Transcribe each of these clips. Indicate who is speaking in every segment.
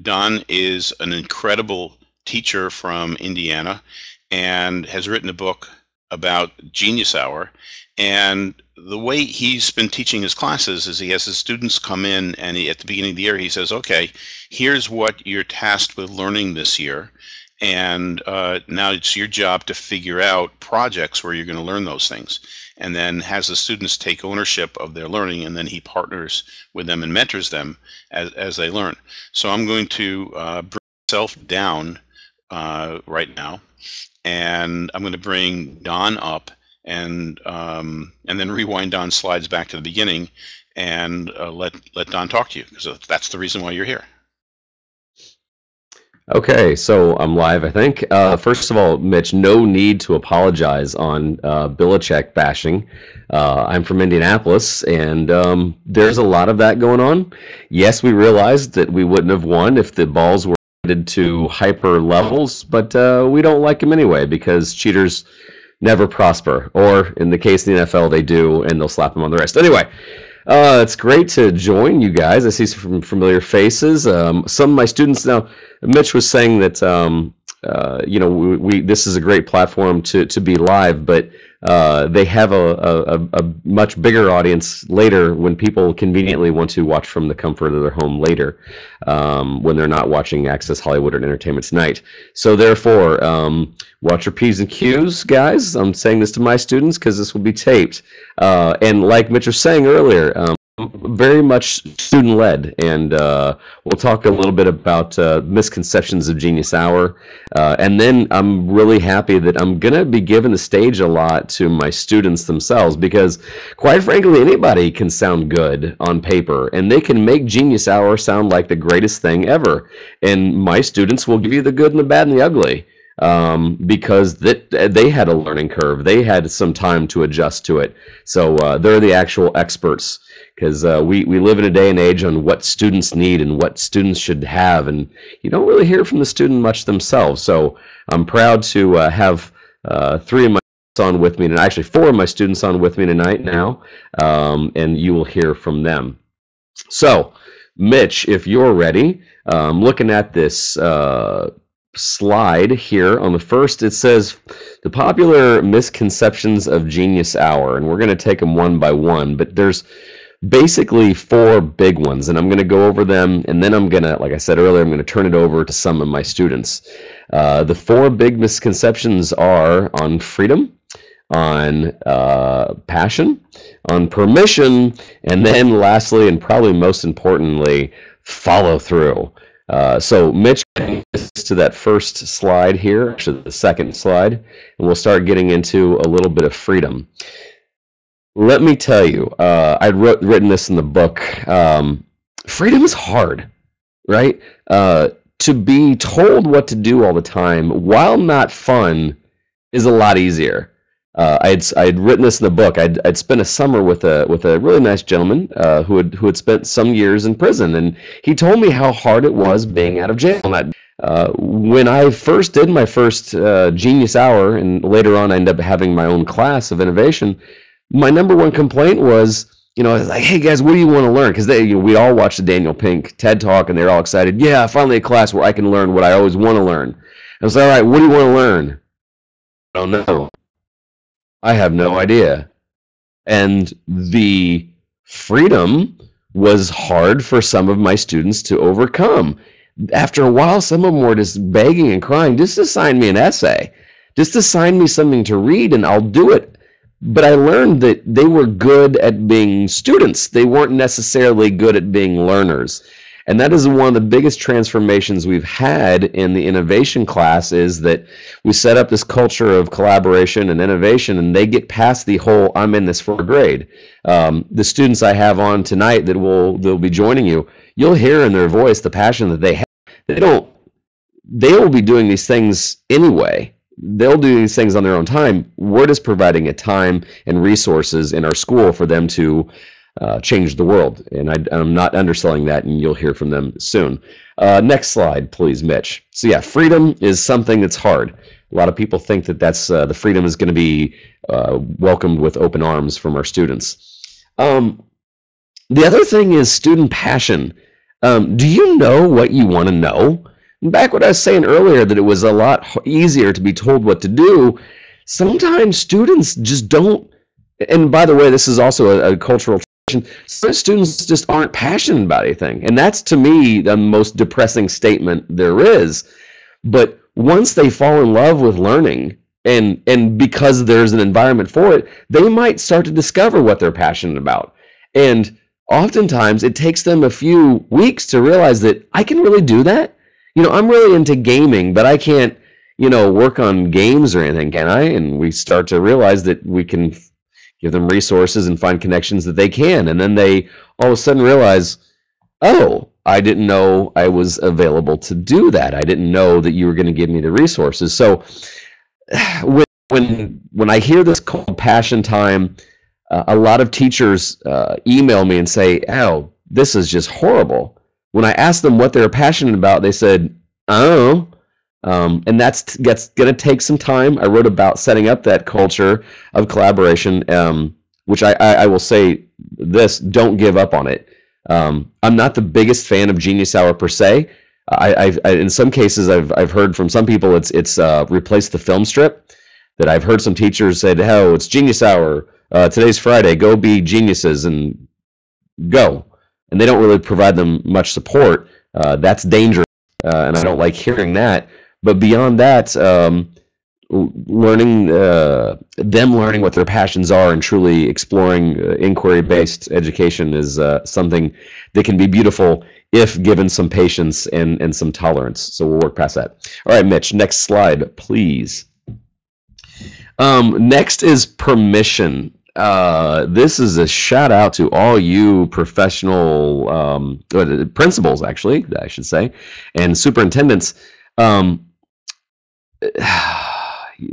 Speaker 1: Don is an incredible teacher from Indiana and has written a book about Genius Hour. And the way he's been teaching his classes is he has his students come in, and at the beginning of the year he says, okay, here's what you're tasked with learning this year. And now it's your job to figure out projects where you're going to learn those things, and then has the students take ownership of their learning, and then he partners with them and mentors them as they learn. So I'm going to bring myself down right now, and I'm going to bring Don up, and then rewind Don's slides back to the beginning, and let Don talk to you, because that's the reason why you're here.
Speaker 2: Okay, so I'm live, I think. First of all, Mitch, no need to apologize on Belichick bashing. I'm from Indianapolis, and there's a lot of that going on. Yes, we realized that we wouldn't have won if the balls were headed to hyper levels, but we don't like them anyway because cheaters never prosper. Or in the case of the NFL, they do, and they'll slap them on the wrist. Anyway. It's great to join you guys. I see some familiar faces. Some of my students now. Mitch was saying that you know, this is a great platform to be live, but they have a much bigger audience later when people conveniently want to watch from the comfort of their home later, when they're not watching Access Hollywood or Entertainment Tonight. So therefore, watch your P's and Q's, guys. I'm saying this to my students because this will be taped. And like Mitch was saying earlier, very much student-led, and we'll talk a little bit about misconceptions of Genius Hour, and then I'm really happy that I'm going to be giving the stage a lot to my students themselves, because quite frankly, anybody can sound good on paper, and they can make Genius Hour sound like the greatest thing ever, and my students will give you the good and the bad and the ugly. Because they had a learning curve. They had some time to adjust to it. So they're the actual experts, because we live in a day and age on what students need and what students should have, and you don't really hear from the student much themselves. So I'm proud to have 3 of my students on with me, and actually 4 of my students on with me tonight now, and you will hear from them. So Mitch, if you're ready, looking at this slide here on the first, it says the popular misconceptions of Genius Hour, and we're going to take them one by one, but there's basically 4 big ones, and I'm going to go over them, and then I'm going to, like I said earlier, I'm going to turn it over to some of my students. The 4 big misconceptions are on freedom, on passion, on permission, and then lastly, and probably most importantly, follow through. So Mitch, to that first slide here, actually the second slide, and we'll start getting into a little bit of freedom. Let me tell you, I'd written this in the book, freedom is hard, right? To be told what to do all the time, while not fun, is a lot easier. I'd written this in the book. I'd spent a summer with a really nice gentleman who had spent some years in prison, and he told me how hard it was being out of jail. And when I first did my first Genius Hour, and later on I ended up having my own class of innovation, my #1 complaint was, you know, I was like, hey guys, what do you want to learn? Because we all watched the Daniel Pink TED Talk, and they're all excited. Yeah, finally a class where I can learn what I always want to learn. I was like, all right, what do you want to learn? I don't know. I have no idea. And the freedom was hard for some of my students to overcome. After a while, some of them were just begging and crying, just assign me an essay. Just assign me something to read and I'll do it. But I learned that they were good at being students. They weren't necessarily good at being learners. And that is one of the biggest transformations we've had in the innovation class, is that we set up this culture of collaboration and innovation, and they get past the whole I'm in this for a grade. The students I have on tonight they'll be joining you, you'll hear in their voice the passion that they have. They will be doing these things anyway. They'll do these things on their own time. We're just providing a time and resources in our school for them to change the world, and I'm not underselling that, and you'll hear from them soon. Next slide, please, Mitch. So yeah, freedom is something that's hard. A lot of people think that the freedom is going to be welcomed with open arms from our students. The other thing is student passion. Do you know what you want to know? Back what I was saying earlier, that it was a lot easier to be told what to do. Sometimes students just don't. And by the way, this is also a cultural tradition. Some students just aren't passionate about anything, and that's to me the most depressing statement there is. But once they fall in love with learning, and because there's an environment for it, they might start to discover what they're passionate about. And oftentimes it takes them a few weeks to realize that I can really do that. I'm really into gaming, but I can't, work on games or anything, can I? And we start to realize that we can give them resources and find connections that they can. And then they all of a sudden realize, oh, I didn't know I was available to do that. I didn't know that you were going to give me the resources. So when I hear this called passion time, a lot of teachers email me and say, "Oh, this is just horrible." When I asked them what they were passionate about, they said, "Oh," and that's going to take some time. I wrote about setting up that culture of collaboration, which I will say this: don't give up on it. I'm not the biggest fan of Genius Hour per se. I in some cases I've heard from some people it's replaced the film strip. That I've heard some teachers say, "Oh, it's Genius Hour. Today's Friday. Go be geniuses and go." And they don't really provide them much support. That's dangerous, and I don't like hearing that. But beyond that, learning what their passions are and truly exploring inquiry-based education is something that can be beautiful if given some patience and some tolerance. So we'll work past that. All right, Mitch, next slide, please. Next is permission. This is a shout out to all you professional principals, actually, I should say, and superintendents.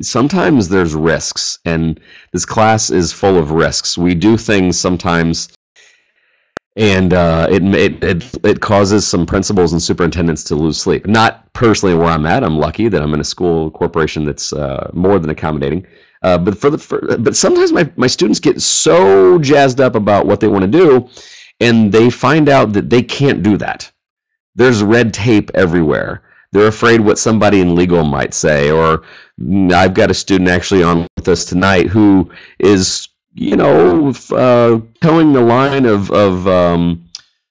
Speaker 2: Sometimes there's risks, and this class is full of risks. We do things sometimes, and it causes some principals and superintendents to lose sleep. Not personally where I'm at. I'm lucky that I'm in a school corporation that's more than accommodating. But sometimes my students get so jazzed up about what they want to do, and they find out that they can't do that. There's red tape everywhere. They're afraid what somebody in legal might say. Or I've got a student actually on with us tonight who is, towing the line of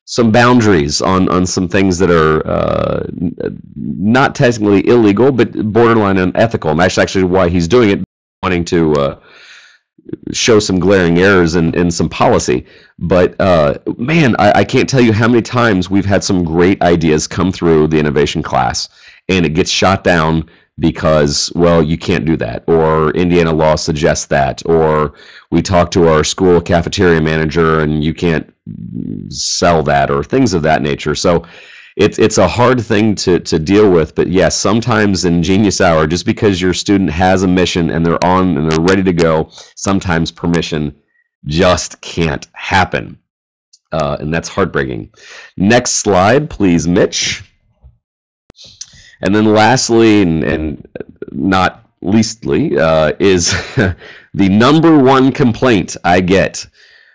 Speaker 2: some boundaries on some things that are not technically illegal, but borderline unethical. And that's actually why he's doing it, wanting to show some glaring errors in some policy. But man, I can't tell you how many times we've had some great ideas come through the innovation class, and it gets shot down because, well, you can't do that, or Indiana law suggests that, or we talk to our school cafeteria manager and you can't sell that, or things of that nature. So it's a hard thing to deal with. But yes, sometimes in Genius Hour, just because your student has a mission and they're on and they're ready to go, sometimes permission just can't happen. And that's heartbreaking. Next slide, please, Mitch. And then lastly, and not leastly, is the number one complaint I get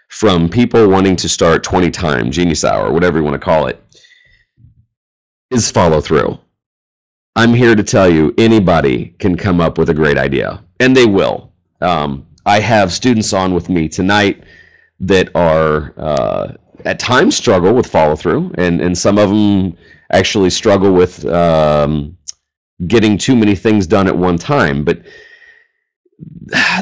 Speaker 2: from people wanting to start 20-time Genius Hour, whatever you want to call it, is follow through. I'm here to tell you, anybody can come up with a great idea, and they will. I have students on with me tonight that are at times struggle with follow through, and some of them actually struggle with getting too many things done at one time. But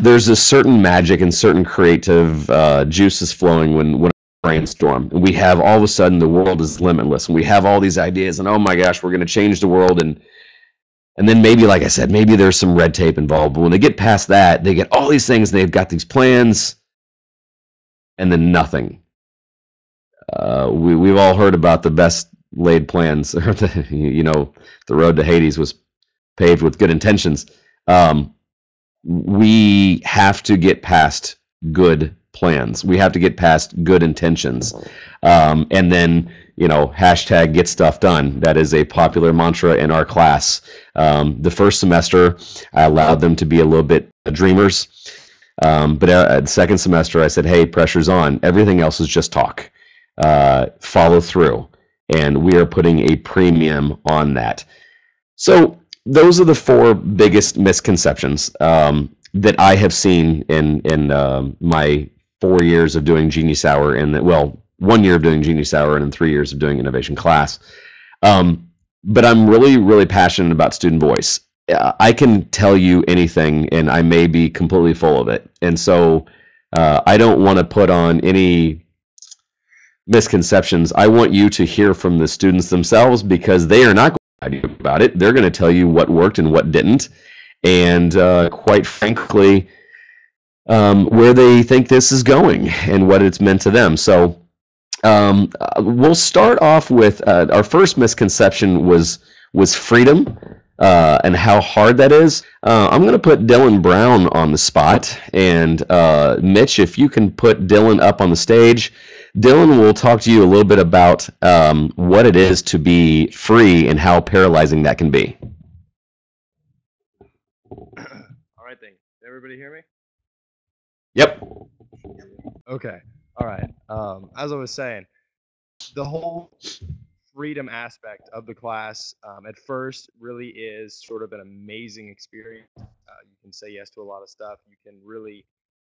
Speaker 2: there's a certain magic and certain creative juices flowing when brainstorm, and we have all of a sudden the world is limitless, and we have all these ideas, and oh my gosh, we're going to change the world, and then maybe, like I said, maybe there's some red tape involved. But when they get past that, they get all these things, and they've got these plans, and then nothing. We've all heard about the best laid plans, or the road to Hades was paved with good intentions. We have to get past good plans. We have to get past good intentions. And then, hashtag get stuff done. That is a popular mantra in our class. The first semester, I allowed them to be a little bit dreamers. But at the second semester, I said, hey, pressure's on. Everything else is just talk. Follow through. and we are putting a premium on that. So those are the four biggest misconceptions that I have seen in my 4 years of doing Genius Hour, and well, 1 year of doing Genius Hour, and then 3 years of doing Innovation Class. But I'm really, really passionate about student voice. I can tell you anything, and I may be completely full of it. And so I don't want to put on any misconceptions. I want you to hear from the students themselves, because they are not going to tell you about it. They're going to tell you what worked and what didn't, and quite frankly, where they think this is going and what it's meant to them. So we'll start off with our first misconception was freedom and how hard that is. I'm going to put Dylan Brown on the spot, and Mitch, if you can put Dylan up on the stage. Dylan will talk to you a little bit about what it is to be free and how paralyzing that can be.
Speaker 3: All right, thanks. Everybody hear me?
Speaker 2: Yep.
Speaker 3: Okay. All right. As I was saying, the whole freedom aspect of the class at first really is sort of an amazing experience. You can say yes to a lot of stuff. You can really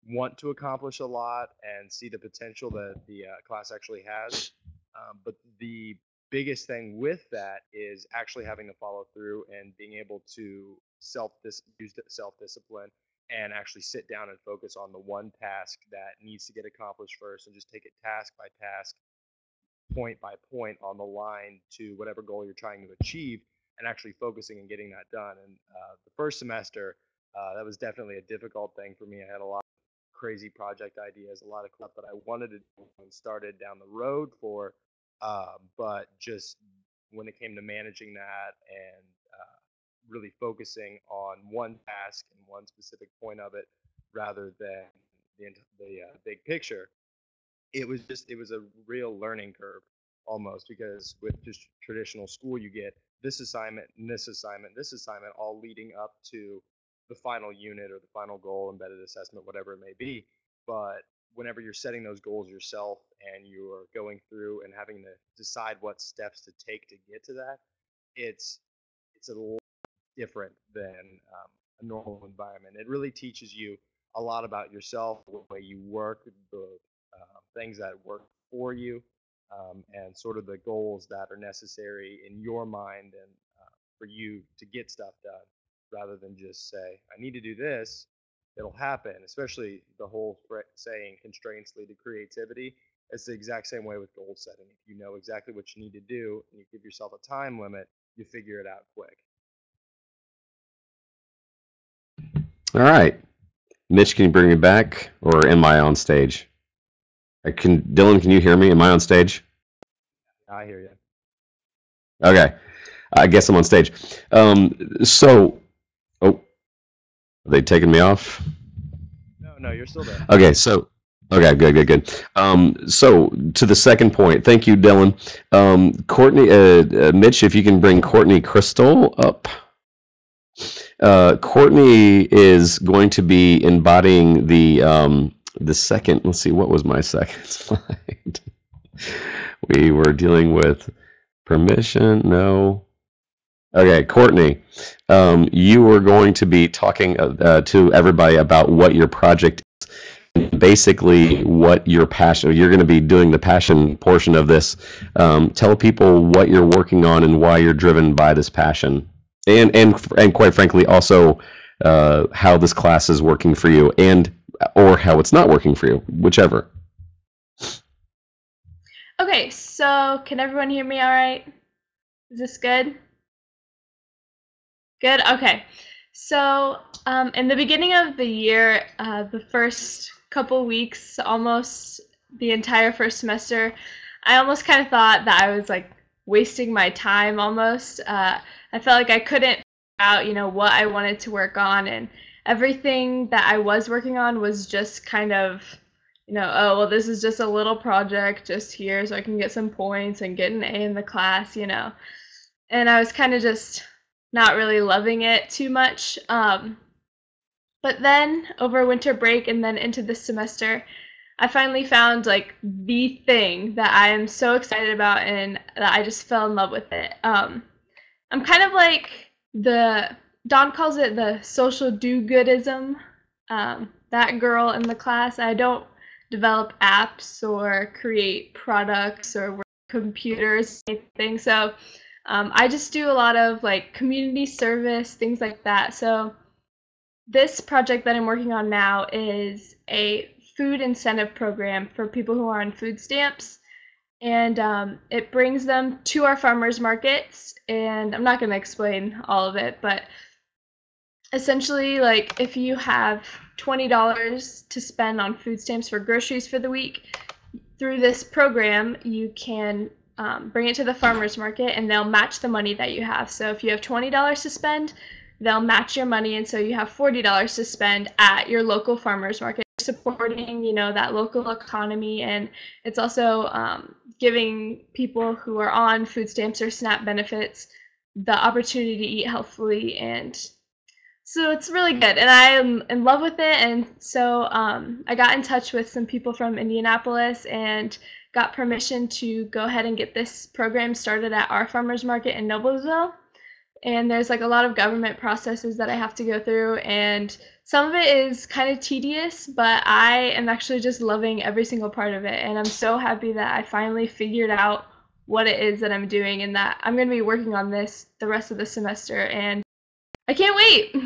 Speaker 3: want to accomplish a lot and see the potential that the class actually has. But the biggest thing with that is actually having to follow through and being able to use self-discipline and actually sit down and focus on the one task that needs to get accomplished first, and just take it task by task, point by point on the line to whatever goal you're trying to achieve, and actually focusing and getting that done. And the first semester, that was definitely a difficult thing for me. I had a lot of crazy project ideas, a lot of stuff that I wanted to do and started down the road for, but just when it came to managing that and really focusing on one task and one specific point of it rather than the big picture, it was a real learning curve almost, because with just traditional school you get this assignment and this assignment, this assignment, all leading up to the final unit or the final goal, embedded assessment, whatever it may be. But whenever you're setting those goals yourself and you are going through and having to decide what steps to take to get to that, it's a little different than a normal environment. It really teaches you a lot about yourself, the way you work, the things that work for you, and sort of the goals that are necessary in your mind and for you to get stuff done, rather than just say, I need to do this, it'll happen. Especially the whole saying, constraints lead to creativity. It's the exact same way with goal setting. If you know exactly what you need to do and you give yourself a time limit, you figure it out quick.
Speaker 2: All right. Mitch, can you bring me back, or am I on stage? Dylan, can you hear me? Am I on stage?
Speaker 3: I hear you.
Speaker 2: Okay. I guess I'm on stage. So, oh, are they taking me off?
Speaker 3: No, you're still there.
Speaker 2: Okay, so, okay, good. So, to the second point, thank you, Dylan. Courtney, Mitch, if you can bring Courtney Crystal up. Courtney is going to be embodying the second. Let's see, what was my second slide? We were dealing with permission. No. Okay, Courtney, you were going to be talking to everybody about what your project is, basically what your passion. You're going to be doing the passion portion of this. Tell people what you're working on and why you're driven by this passion. And quite frankly, also how this class is working for you, or how it's not working for you, whichever.
Speaker 4: Okay, so can everyone hear me all right? Is this good? Good? Okay. So in the beginning of the year, the first couple weeks, almost the entire first semester, I almost kind of thought that I was like wasting my time almost. I felt like I couldn't figure out, what I wanted to work on, and everything that I was working on was just kind of, oh, well, this is just a little project just here so I can get some points and get an A in the class, And I was kind of just not really loving it too much. But then over winter break and then into this semester, I finally found like the thing that I am so excited about and that I just fell in love with it. I'm kind of like the Don calls it the social do-goodism. That girl in the class. I don't develop apps or create products or work with computers, anything. So I just do a lot of like community service, things like that. So this project that I'm working on now is a food incentive program for people who are on food stamps. And it brings them to our farmers markets. And I'm not going to explain all of it, but essentially, like if you have $20 to spend on food stamps for groceries for the week, through this program, you can bring it to the farmers market and they'll match the money that you have. So if you have $20 to spend, they'll match your money, and so you have $40 to spend at your local farmers market, supporting, you know, that local economy. And it's also giving people who are on food stamps or SNAP benefits the opportunity to eat healthfully. And so it's really good, and I'm in love with it. And so I got in touch with some people from Indianapolis and got permission to go ahead and get this program started at our farmers market in Noblesville. And there's like a lot of government processes that I have to go through, and some of it is kind of tedious, but I am actually just loving every single part of it. And I'm so happy that I finally figured out what it is that I'm doing, and that I'm going to be working on this the rest of the semester, and I can't wait.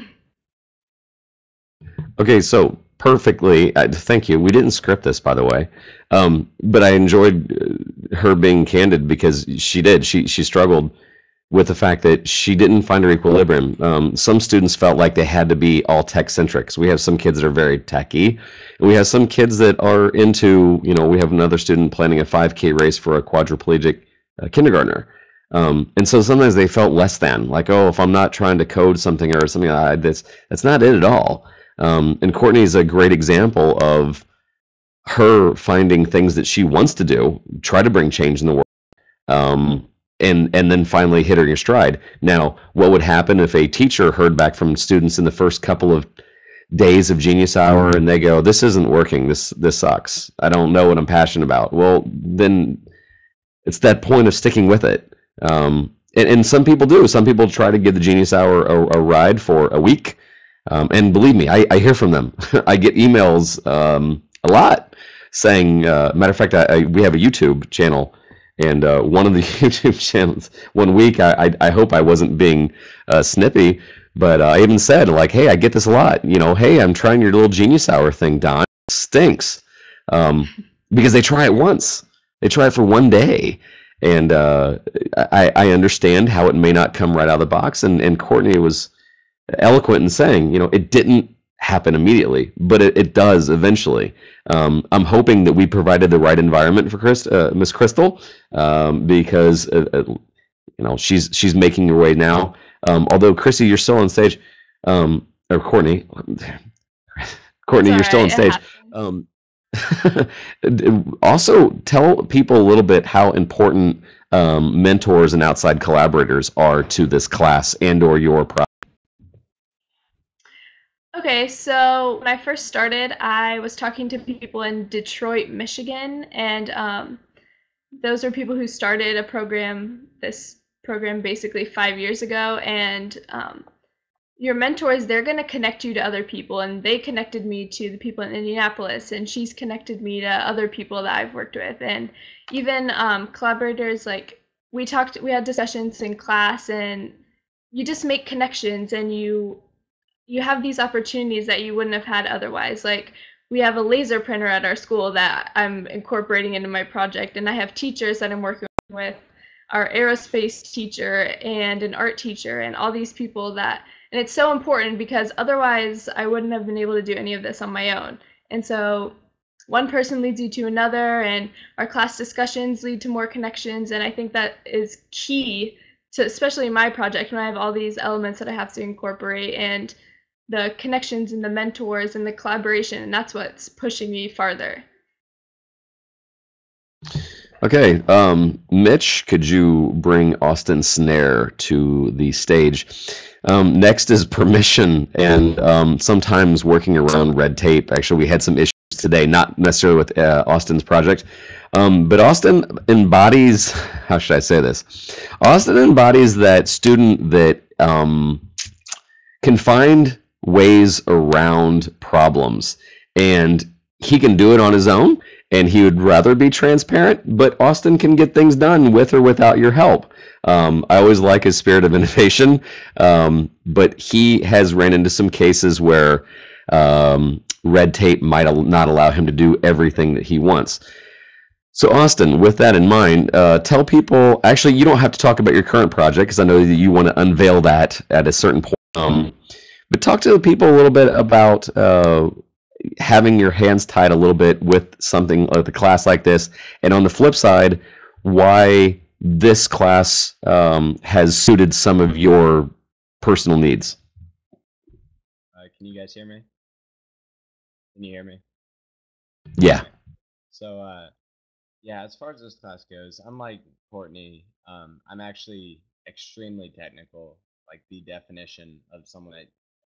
Speaker 2: Okay, so perfectly. Thank you. We didn't script this, by the way, but I enjoyed her being candid because she did. She struggled with the fact that she didn't find her equilibrium. Some students felt like they had to be all tech-centric. So we have some kids that are very techy, and we have some kids that are into, you know, we have another student planning a 5K race for a quadriplegic kindergartner. And so sometimes they felt less than, like, oh, if I'm not trying to code something or something like that, that's not it at all. And Courtney is a great example of her finding things that she wants to do, try to bring change in the world, and then finally hit her in your stride. Now, what would happen if a teacher heard back from students in the first couple of days of Genius Hour and they go, this isn't working, this sucks, I don't know what I'm passionate about? Well, then it's that point of sticking with it. And some people do. Some people try to give the Genius Hour a ride for a week. And believe me, I hear from them. I get emails a lot saying, matter of fact, we have a YouTube channel, and one of the YouTube channels, one week, I hope I wasn't being snippy, but I even said, like, hey, I get this a lot. You know, hey, I'm trying your little Genius Hour thing, Don. It stinks. Because they try it once. They try it for one day. And I understand how it may not come right out of the box. And Courtney was eloquent in saying, you know, it didn't happen immediately, but it does eventually. I'm hoping that we provided the right environment for Miss Crystal, because you know, she's making her way now. Although Chrissy, you're still on stage, or Courtney, you're still on stage. Also, tell people a little bit how important mentors and outside collaborators are to this class and/or your project.
Speaker 4: Okay, so when I first started, I was talking to people in Detroit, Michigan, and those are people who started this program basically 5 years ago. And your mentors, they're going to connect you to other people, and they connected me to the people in Indianapolis, and she's connected me to other people that I've worked with. And even collaborators, like we had discussions in class, and you just make connections, and you have these opportunities that you wouldn't have had otherwise. Like we have a laser printer at our school that I'm incorporating into my project, and I have teachers that I'm working with, our aerospace teacher and an art teacher, and all these people that, and it's so important because otherwise I wouldn't have been able to do any of this on my own. And so one person leads you to another, and our class discussions lead to more connections, and I think that is key to, especially my project, when I have all these elements that I have to incorporate, and the connections and the mentors and the collaboration, and that's what's pushing me farther.
Speaker 2: Okay, Mitch, could you bring Austin Snare to the stage? Next is permission, and sometimes working around red tape. Actually, we had some issues today, not necessarily with Austin's project. But Austin embodies, how should I say this? Austin embodies that student that can find ways around problems, and he can do it on his own, and he would rather be transparent, but Austin can get things done with or without your help. I always like his spirit of innovation, but he has ran into some cases where red tape might not allow him to do everything that he wants. So Austin, with that in mind, tell people, actually you don't have to talk about your current project because I know that you want to unveil that at a certain point, but talk to the people a little bit about having your hands tied a little bit with something like a class like this, and on the flip side, why this class has suited some of your personal needs.
Speaker 5: Can you guys hear me? Can you hear me?
Speaker 2: Yeah.
Speaker 5: So, yeah, as far as this class goes, unlike Courtney, I'm actually extremely technical, like the definition of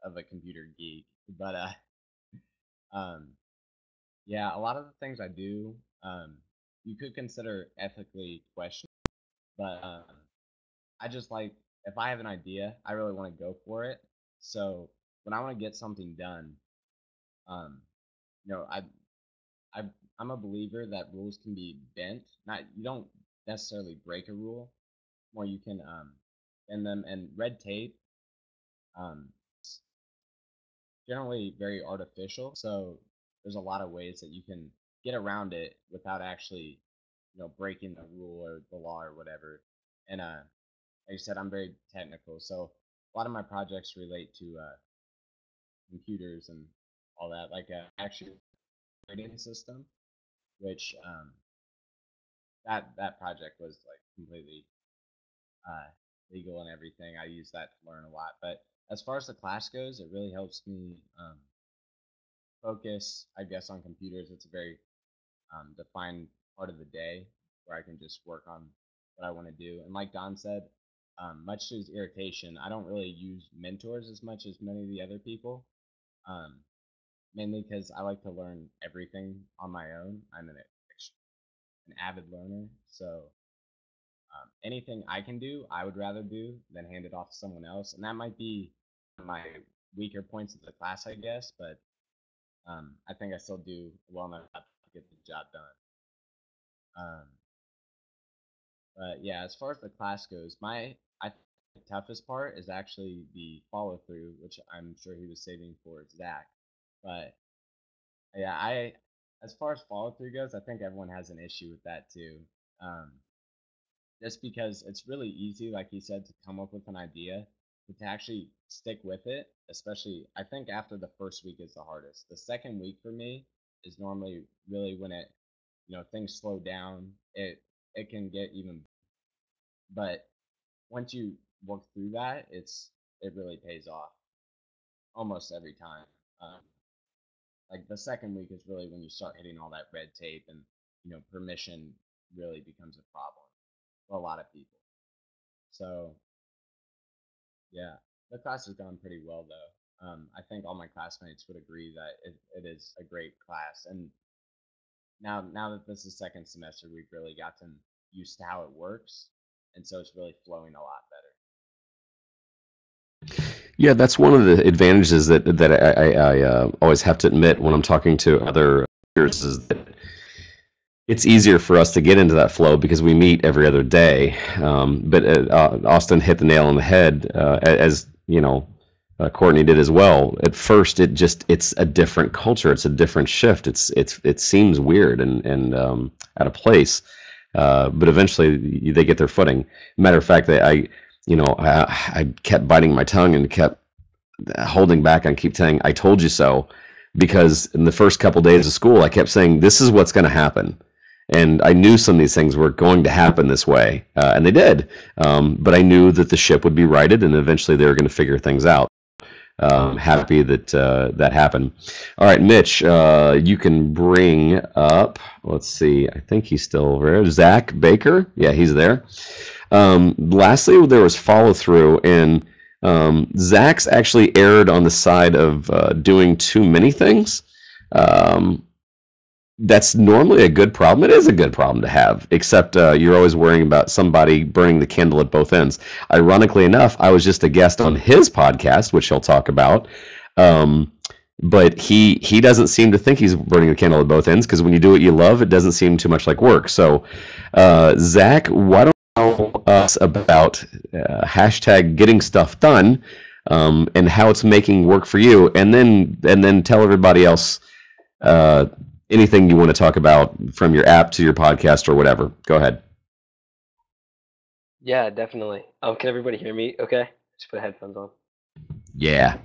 Speaker 5: of a computer geek. But yeah, a lot of the things I do, you could consider ethically questionable, but I just like, if I have an idea, I really want to go for it. So when I want to get something done, you know, I I'm a believer that rules can be bent. Not, you don't necessarily break a rule, more you can bend them. And red tape, is generally very artificial. So there's a lot of ways that you can get around it without actually, breaking the rule or the law or whatever. And like I said, I'm very technical, so a lot of my projects relate to computers and all that, like actually grading system, which that project was like completely legal and everything. I use that to learn a lot. But as far as the class goes, it really helps me focus, I guess, on computers. It's a very defined part of the day where I can just work on what I want to do. And like Don said, much to his irritation, I don't really use mentors as much as many of the other people. Mainly because I like to learn everything on my own. I'm an avid learner, so anything I can do, I would rather do than hand it off to someone else. And that might be my weaker points of the class, I guess, but I think I still do well enough to get the job done. But yeah, as far as the class goes, I think the toughest part is actually the follow through, which I'm sure he was saving for Zach. But yeah, as far as follow through goes, I think everyone has an issue with that too. Just because it's really easy, like he said, to come up with an idea, but to actually stick with it, especially I think after the first week is the hardest. The second week for me is normally really when things slow down. It can get even, but once you work through that, it really pays off almost every time. Like the second week is really when you start hitting all that red tape, and permission really becomes a problem for a lot of people. So yeah, the class has gone pretty well though. I think all my classmates would agree that it is a great class, and now that this is second semester, we've really gotten used to how it works, and so it's really flowing a lot better.
Speaker 2: Yeah, that's one of the advantages that I always have to admit when I'm talking to other peers, is that it's easier for us to get into that flow because we meet every other day. But Austin hit the nail on the head, as Courtney did as well. At first, it's a different culture. It's a different shift. It seems weird and out of place. But eventually they get their footing. Matter of fact, I kept biting my tongue and kept holding back on keep saying, I told you so, because in the first couple days of school, I kept saying, this is what's going to happen. And I knew some of these things were going to happen this way, and they did. But I knew that the ship would be righted, and eventually they were going to figure things out. Happy that that happened. All right, Mitch, you can bring up, let's see, I think he's still there. Zach Baker. Yeah, he's there. Lastly, there was follow through, and Zach's actually erred on the side of doing too many things. that's normally a good problem. It is a good problem to have, except you're always worrying about somebody burning the candle at both ends. Ironically enough, I was just a guest on his podcast, which he'll talk about. But he doesn't seem to think he's burning the candle at both ends, because when you do what you love, it doesn't seem too much like work. So, Zach, why don't you tell us about hashtag getting stuff done, and how it's making work for you, and then tell everybody else anything you want to talk about, from your app to your podcast or whatever. Go ahead.
Speaker 6: Yeah, definitely. Can everybody hear me okay? Just put headphones on.
Speaker 2: Yeah.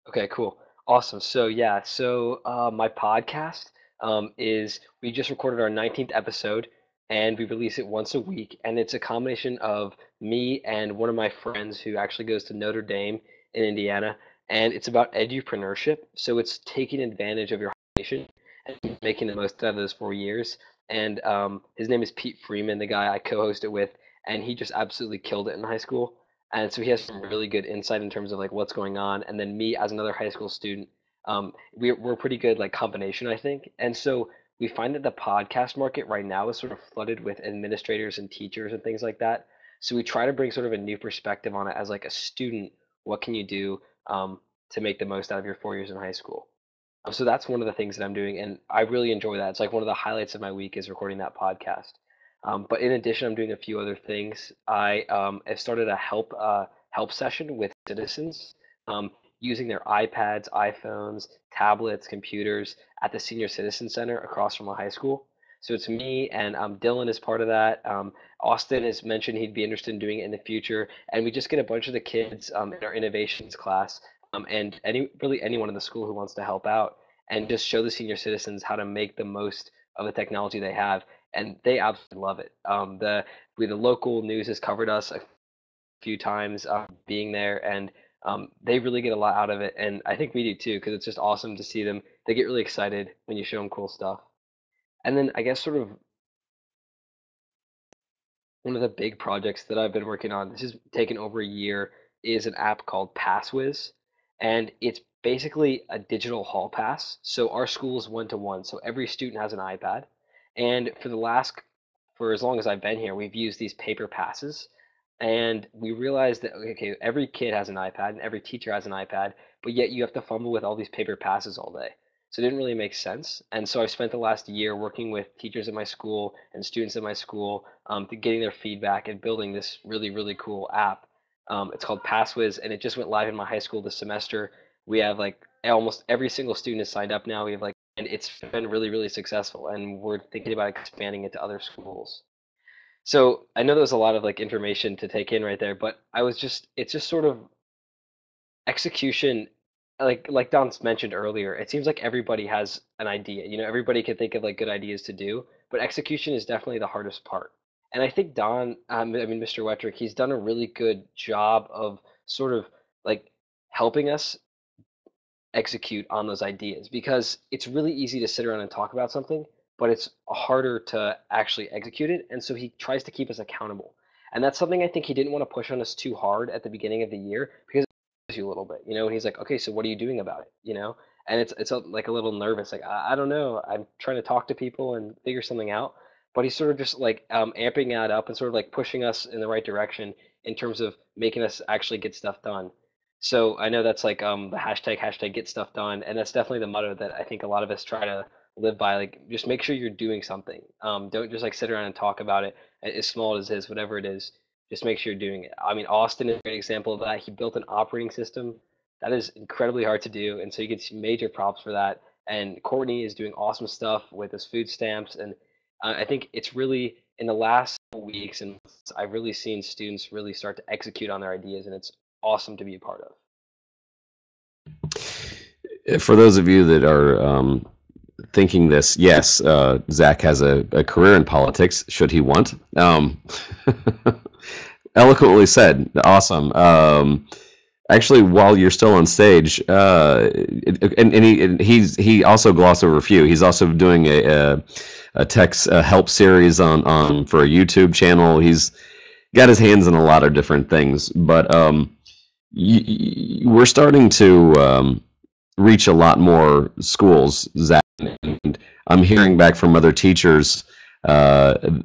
Speaker 6: Okay, cool. Awesome. So yeah, my podcast is, we just recorded our 19th episode, and we release it once a week, and it's a combination of me and one of my friends who actually goes to Notre Dame in Indiana, and it's about edupreneurship. So it's taking advantage of your education and making the most out of those 4 years. And his name is Pete Freeman, the guy I co-host it with, and he just absolutely killed it in high school. And so he has some really good insight in terms of like what's going on. And then me as another high school student, we're a pretty good like combination, I think. And so we find that the podcast market right now is sort of flooded with administrators and teachers and things like that. So we try to bring sort of a new perspective on it as like a student. What can you do to make the most out of your 4 years in high school? So that's one of the things that I'm doing, and I really enjoy that. It's like one of the highlights of my week is recording that podcast. But in addition, I'm doing a few other things. I have started a help session with citizens using their iPads, iPhones, tablets, computers at the Senior Citizen Center across from my high school. So it's me, and Dylan is part of that. Austin has mentioned he'd be interested in doing it in the future, and we just get a bunch of the kids in our innovations class, and really anyone in the school who wants to help out, and just show the senior citizens how to make the most of the technology they have, and they absolutely love it. The local news has covered us a few times being there, and they really get a lot out of it, and I think we do too, because it's just awesome to see them. They get really excited when you show them cool stuff. And then I guess sort of one of the big projects that I've been working on, this has taken over a year, is an app called PassWiz, and it's basically a digital hall pass. So our school is 1-to-1, so every student has an iPad, and for as long as I've been here, we've used these paper passes, and we realized that okay, every kid has an iPad and every teacher has an iPad, but yet you have to fumble with all these paper passes all day. So it didn't really make sense. And so I spent the last year working with teachers at my school and students at my school, to getting their feedback and building this really, really cool app. It's called PassWiz, and it just went live in my high school this semester. We have like almost every single student is signed up now. We have like, and it's been really, really successful. And we're thinking about expanding it to other schools. So I know there was a lot of like information to take in right there, but it's just sort of execution, like Don's mentioned earlier. It seems like everybody has an idea. Everybody can think of like good ideas to do, but execution is definitely the hardest part. And I think Don, Mr. Wettrick, he's done a really good job of sort of like helping us execute on those ideas, because it's really easy to sit around and talk about something, but it's harder to actually execute it. And so he tries to keep us accountable. And that's something I think he didn't want to push on us too hard at the beginning of the year, because you a little bit, and he's like, okay, so what are you doing about it, and it's like a little nervous, like I don't know, I'm trying to talk to people and figure something out, but he's sort of just like amping that up and sort of like pushing us in the right direction in terms of making us actually get stuff done. So I know that's like the hashtag get stuff done, and that's definitely the motto that I think a lot of us try to live by. Like, just make sure you're doing something. Don't just like sit around and talk about it, as small as it is, whatever it is. Just make sure you're doing it. I mean, Austin is a great example of that. He built an operating system that is incredibly hard to do, and so he gets major props for that. And Courtney is doing awesome stuff with his food stamps, and I think it's really in the last weeks and months, I've really seen students really start to execute on their ideas, and it's awesome to be a part
Speaker 2: of. For those of you that are thinking this, yes, Zach has a career in politics, should he want. Eloquently said. Awesome. Actually, while you're still on stage, he also glossed over a few. He's also doing a tech help series on for a YouTube channel. He's got his hands in a lot of different things, but we're starting to reach a lot more schools, Zach. And I'm hearing back from other teachers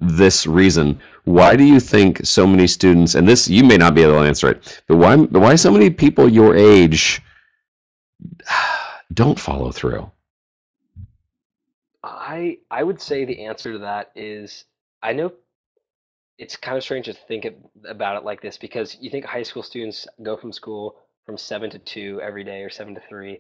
Speaker 2: this reason. Why do you think so many students, and this you may not be able to answer it, but why so many people your age don't follow through?
Speaker 6: I would say the answer to that is I know it's kind of strange to think about it like this because you think high school students go from school from 7 to 2 every day or 7 to 3,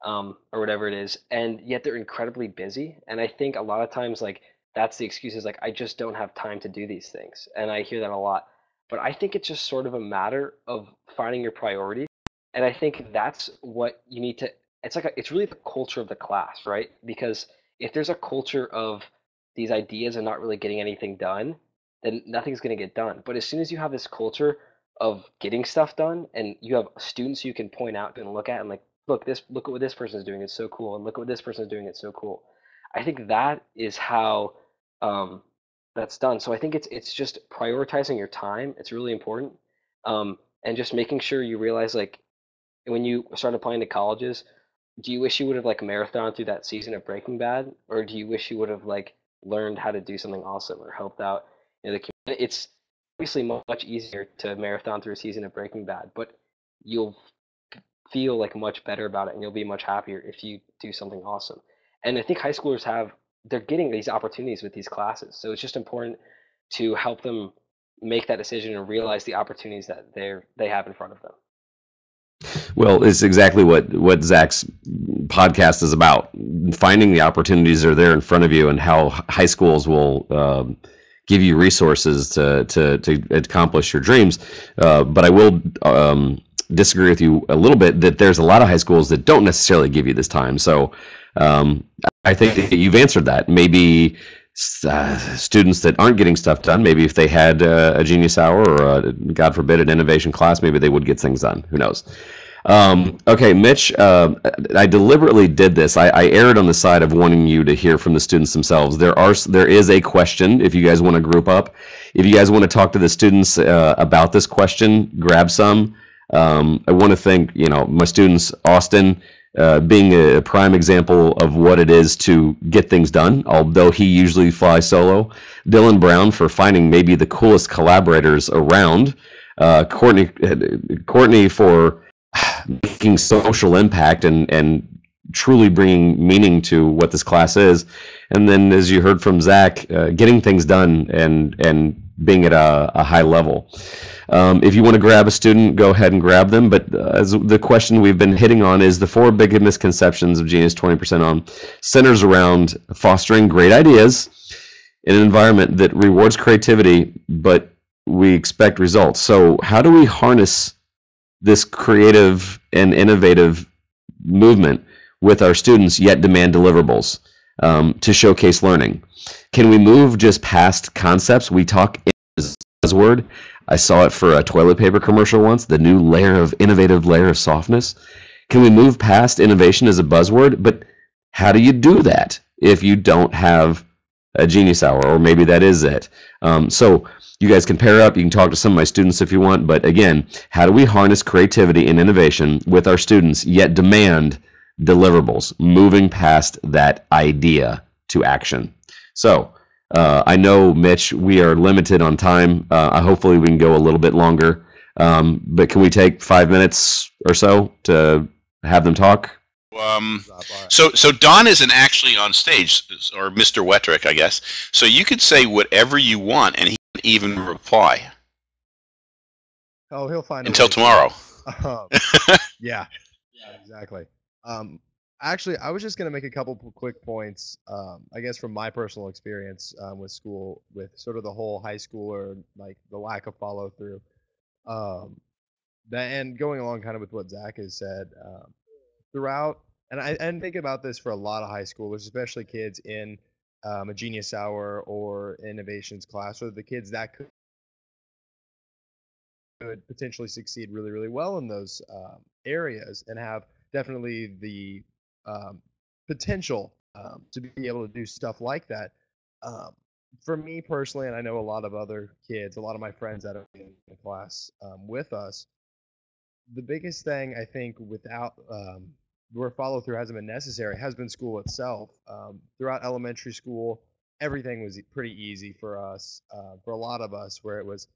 Speaker 6: or whatever it is, and yet they're incredibly busy. And I think a lot of times like that's the excuse is like I just don't have time to do these things, and I hear that a lot. But I think it's just sort of a matter of finding your priorities, and I think that's what you need to. It's like it's really the culture of the class, right? Because if there's a culture of these ideas and not really getting anything done, then nothing's going to get done. But as soon as you have this culture of getting stuff done and you have students you can point out and look at and like, look at what this person is doing, it's so cool, and look at what this person is doing, it's so cool. I think that is how um, that's done. So I think it's just prioritizing your time. It's really important, and just making sure you realize like when you start applying to colleges, do you wish you would have like marathon through that season of Breaking Bad, or do you wish you would have like learned how to do something awesome or helped out the community? It's obviously much easier to marathon through a season of Breaking Bad, but you'll feel like much better about it and you'll be much happier if you do something awesome. And I think high schoolers they're getting these opportunities with these classes. So it's just important to help them make that decision and realize the opportunities that they have in front of them.
Speaker 2: Well, it's exactly what Zach's podcast is about. Finding the opportunities are there in front of you, and how high schools will give you resources to accomplish your dreams. But I will disagree with you a little bit that there's a lot of high schools that don't necessarily give you this time. So I think that you've answered that. Maybe students that aren't getting stuff done, maybe if they had a Genius Hour or, God forbid, an innovation class, maybe they would get things done. Who knows? Okay, Mitch, I deliberately did this. I erred on the side of wanting you to hear from the students themselves. There is a question, if you guys want to group up. If you guys want to talk to the students about this question, grab some. I want to thank, my students, Austin, being a prime example of what it is to get things done, although he usually flies solo. Dylan Brown for finding maybe the coolest collaborators around. Courtney for making social impact and truly bringing meaning to what this class is. And then, as you heard from Zach, getting things done and being at a high level. If you want to grab a student, go ahead and grab them. But as the question we've been hitting on is the 4 big misconceptions of Genius 20% On centers around fostering great ideas in an environment that rewards creativity, but we expect results. So how do we harness this creative and innovative movement with our students, yet demand deliverables to showcase learning? Can we move just past concepts? We talk as buzzword. I saw it for a toilet paper commercial once, the new innovative layer of softness. Can we move past innovation as a buzzword? But how do you do that if you don't have a Genius Hour, or maybe that is it? So you guys can pair up. You can talk to some of my students if you want. But again, how do we harness creativity and innovation with our students, yet demand deliverables, moving past that idea to action? So I know, Mitch, we are limited on time. Hopefully we can go a little bit longer. But can we take 5 minutes or so to have them talk?
Speaker 1: So Don isn't actually on stage, or Mr. Wettrick, I guess. So you could say whatever you want, and he can even reply.
Speaker 3: Oh, he'll find a
Speaker 1: until
Speaker 3: way.
Speaker 1: tomorrow.
Speaker 3: Yeah, exactly. Actually, I was just going to make a couple quick points, I guess, from my personal experience with school, with sort of the whole high schooler, like the lack of follow through. And going along kind of with what Zach has said throughout, and I think about this for a lot of high schoolers, especially kids in a Genius Hour or innovations class, or the kids that could potentially succeed really, really well in those areas and have definitely the potential to be able to do stuff like that. For me personally, and I know a lot of other kids, a lot of my friends that are in the class with us, the biggest thing I think without where follow through hasn't been necessary has been school itself. Throughout elementary school, everything was pretty easy for us, for a lot of us, where it was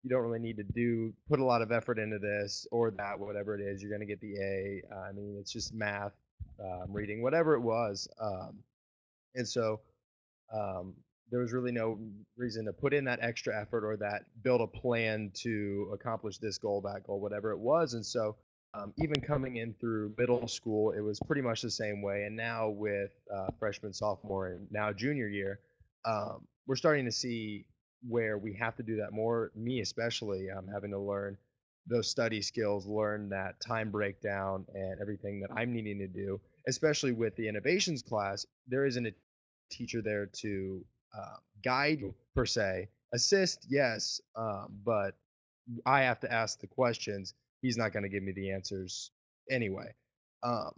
Speaker 3: you don't really need to put a lot of effort into this or that, whatever it is. You're going to get the A. I mean, it's just math, reading, whatever it was. And so um, there was really no reason to put in that extra effort or that build a plan to accomplish this goal, that goal, whatever it was. And so even coming in through middle school, it was pretty much the same way. And now with freshman, sophomore, and now junior year, we're starting to see where we have to do that more. Me especially, having to learn those study skills, learn that time breakdown, and everything that I'm needing to do. Especially with the innovations class, there isn't a teacher there to guide you per se. Assist, yes, but I have to ask the questions. He's not going to give me the answers anyway. Um,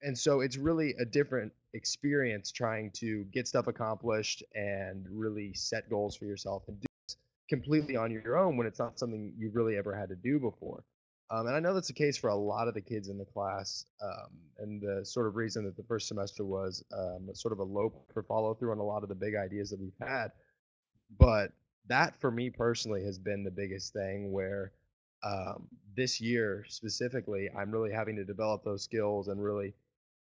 Speaker 3: and so it's really a different experience trying to get stuff accomplished and really set goals for yourself and do this completely on your own when it's not something you've really ever had to do before. And I know that's the case for a lot of the kids in the class. And the sort of reason that the first semester was sort of a low for follow through on a lot of the big ideas that we've had. But that for me personally has been the biggest thing where this year specifically, I'm really having to develop those skills and really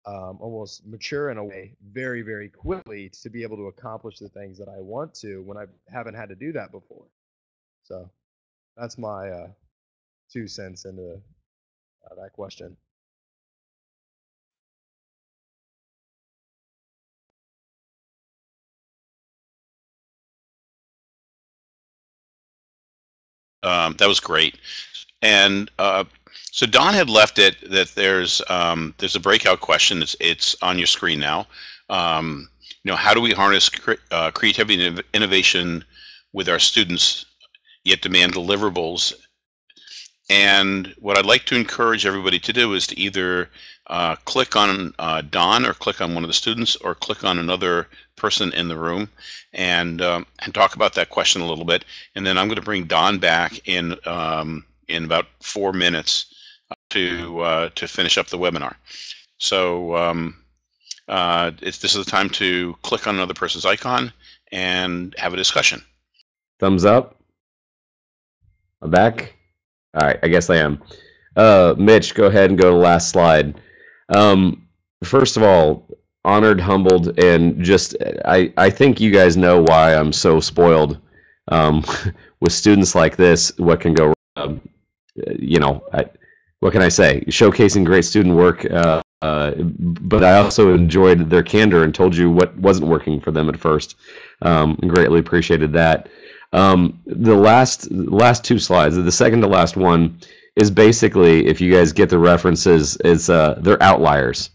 Speaker 3: almost mature in a way very, very quickly to be able to accomplish the things that I want to when I haven't had to do that before. So that's my 2 cents into that question.
Speaker 1: That was great. And so Don had left it that there's a breakout question. It's on your screen now. How do we harness creativity and innovation with our students, yet demand deliverables? And what I'd like to encourage everybody to do is to either click on Don or click on one of the students or click on another person in the room and talk about that question a little bit. And then I'm going to bring Don back in about 4 minutes to finish up the webinar. So this is the time to click on another person's icon and have a discussion.
Speaker 2: Thumbs up. I'm back. All right, I guess I am. Mitch, go ahead and go to the last slide. First of all, honored, humbled, and just I think you guys know why I'm so spoiled with students like this. What can go wrong? What can I say? Showcasing great student work, but I also enjoyed their candor and told you what wasn't working for them at first. Greatly appreciated that. The last 2 slides, the second to last one, is basically, if you guys get the references, is they're outliers.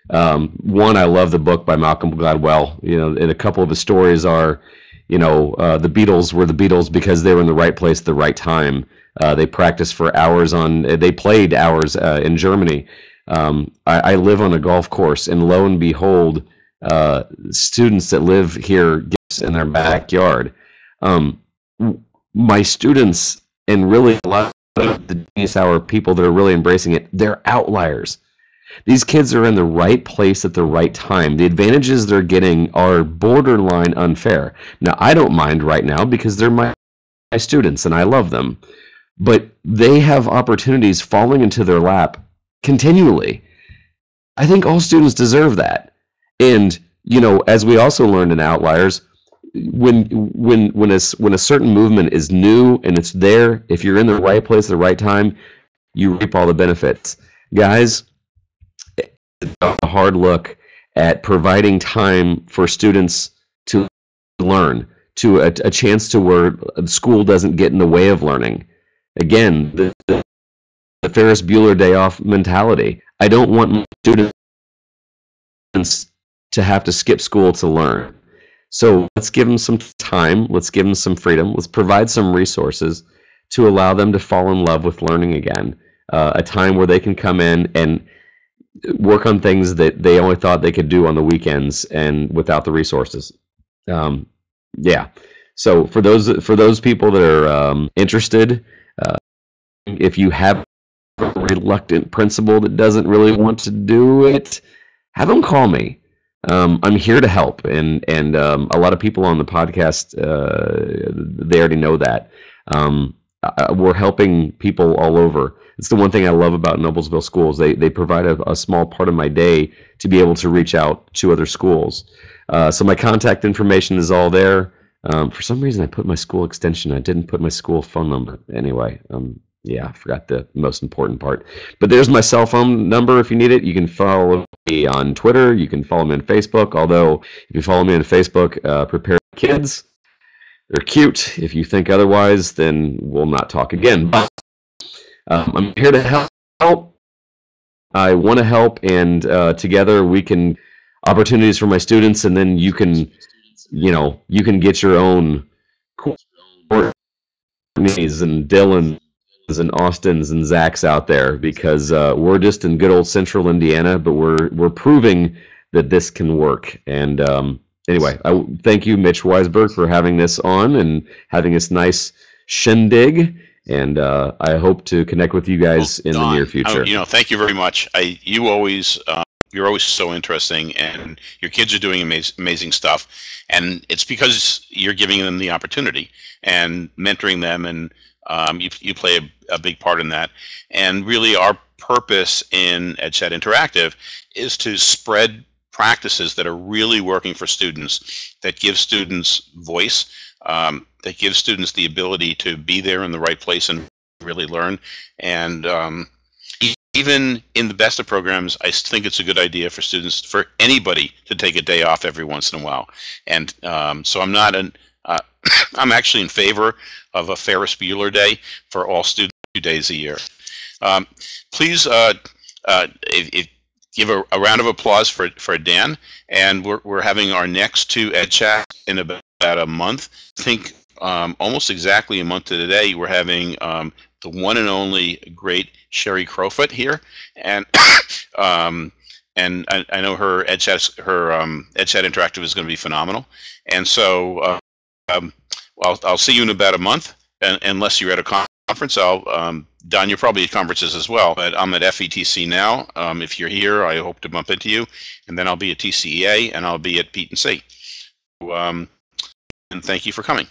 Speaker 2: One, I love the book by Malcolm Gladwell. And a couple of the stories are, the Beatles were the Beatles because they were in the right place at the right time. They practiced for hours they played hours in Germany. I live on a golf course, and lo and behold, students that live here get in their backyard. My students, and really a lot of the Genius Hour people that are really embracing it, they're outliers. These kids are in the right place at the right time. The advantages they're getting are borderline unfair. Now, I don't mind right now because they're my students and I love them. But they have opportunities falling into their lap continually. I think all students deserve that. And, as we also learned in Outliers, when a certain movement is new and it's there, if you're in the right place at the right time, you reap all the benefits. Guys, a hard look at providing time for students to learn, to a chance to where school doesn't get in the way of learning. Again, the Ferris Bueller day off mentality. I don't want my students to have to skip school to learn. So let's give them some time, let's give them some freedom, let's provide some resources to allow them to fall in love with learning again. A time where they can come in and work on things that they only thought they could do on the weekends and without the resources. Yeah. So for those people that are interested, if you have a reluctant principal that doesn't really want to do it, have them call me. I'm here to help, and a lot of people on the podcast, they already know that. We're helping people all over. It's the one thing I love about Noblesville schools. They provide a small part of my day to be able to reach out to other schools. So my contact information is all there. For some reason, I put my school extension. I didn't put my school phone number. Anyway, yeah, I forgot the most important part. But there's my cell phone number if you need it. You can follow me on Twitter. You can follow me on Facebook. Although, if you follow me on Facebook, prepare kids. They're cute. If you think otherwise, then we'll not talk again. But I'm here to help. I want to help, and together we can opportunities for my students, and then you can get your own Courtneys and Dylans and Austins and Zachs out there, because we're just in good old Central Indiana, but we're proving that this can work. And anyway, I thank you, Mitch Weisberg, for having this on and having this nice shindig. And I hope to connect with you guys in the near future.
Speaker 1: Thank you very much. You're always so interesting, and your kids are doing amazing stuff. And it's because you're giving them the opportunity and mentoring them, and you play a big part in that. And really, our purpose in EdChat Interactive is to spread practices that are really working for students, that give students voice, that gives students the ability to be there in the right place and really learn. And even in the best of programs, I think it's a good idea for students, for anybody, to take a day off every once in a while. And so I'm actually in favor of a Ferris Bueller Day for all students 2 days a year. Please give a round of applause for Dan. And we're having our next 2 EdChat in about a month. I think almost exactly a month to today, we're having the one and only great Sherry Crowfoot here, and and I know her EdChat Interactive is going to be phenomenal. And so I'll see you in about a month, unless you're at a conference. Don, you're probably at conferences as well, but I'm at FETC now. If you're here, I hope to bump into you, and then I'll be at TCEA, and I'll be at Pete and C. And thank you for coming.